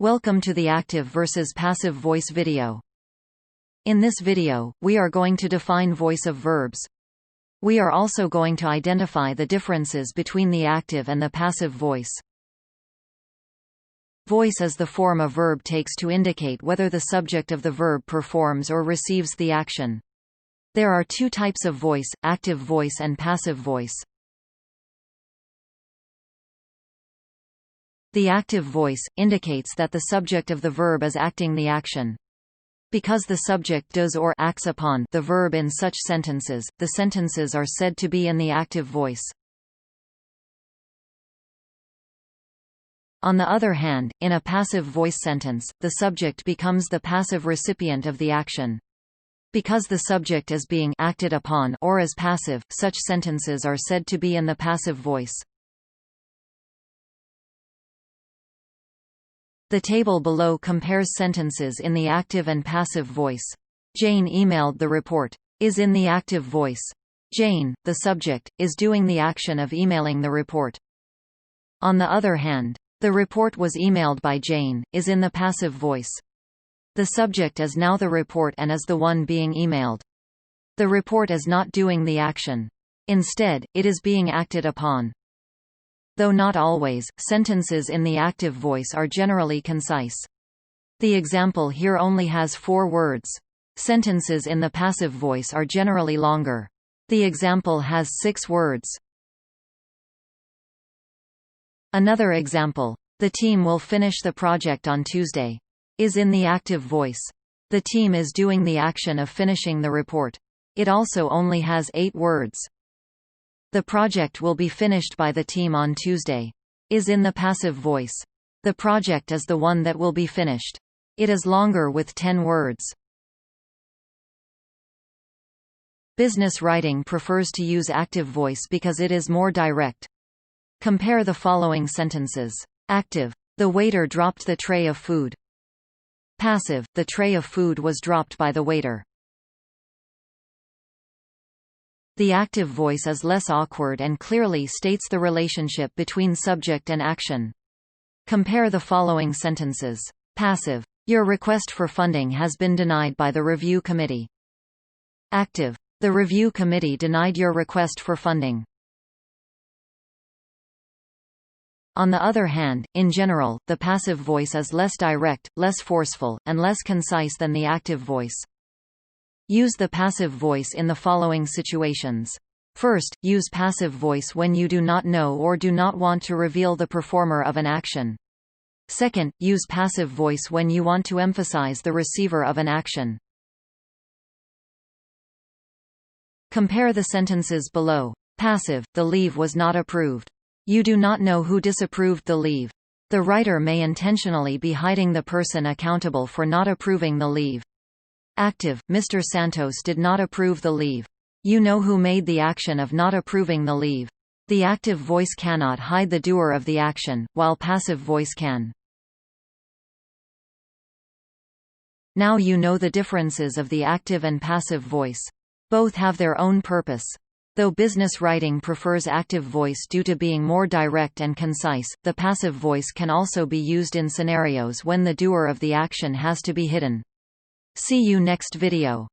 Welcome to the active versus passive voice video. In this video, we are going to define voice of verbs. We are also going to identify the differences between the active and the passive voice. Voice is the form a verb takes to indicate whether the subject of the verb performs or receives the action. There are two types of voice, active voice and passive voice. The active voice indicates that the subject of the verb is acting the action. Because the subject does or acts upon the verb in such sentences, the sentences are said to be in the active voice. On the other hand, in a passive voice sentence, the subject becomes the passive recipient of the action. Because the subject is being acted upon or is passive, such sentences are said to be in the passive voice. The table below compares sentences in the active and passive voice. Jane emailed the report. Is in the active voice. Jane, the subject, is doing the action of emailing the report. On the other hand, the report was emailed by Jane, is in the passive voice. The subject is now the report and is the one being emailed. The report is not doing the action. Instead, it is being acted upon. Though not always, sentences in the active voice are generally concise. The example here only has 4 words. Sentences in the passive voice are generally longer. The example has 6 words. Another example. The team will finish the project on Tuesday. Is in the active voice. The team is doing the action of finishing the report. It also only has 8 words. The project will be finished by the team on Tuesday. Is in the passive voice. The project is the one that will be finished. It is longer with 10 words. Business writing prefers to use active voice because it is more direct. Compare the following sentences. Active. The waiter dropped the tray of food. Passive. The tray of food was dropped by the waiter. The active voice is less awkward and clearly states the relationship between subject and action. Compare the following sentences. Passive. Your request for funding has been denied by the review committee. Active. The review committee denied your request for funding. On the other hand, in general, the passive voice is less direct, less forceful, and less concise than the active voice. Use the passive voice in the following situations. First, use passive voice when you do not know or do not want to reveal the performer of an action. Second, use passive voice when you want to emphasize the receiver of an action. Compare the sentences below. Passive. The leave was not approved. You do not know who disapproved the leave. The writer may intentionally be hiding the person accountable for not approving the leave. Active. Mr. Santos did not approve the leave. You know who made the action of not approving the leave. The active voice cannot hide the doer of the action, while passive voice can. Now you know the differences of the active and passive voice. Both have their own purpose. Though business writing prefers active voice due to being more direct and concise, the passive voice can also be used in scenarios when the doer of the action has to be hidden. See you next video.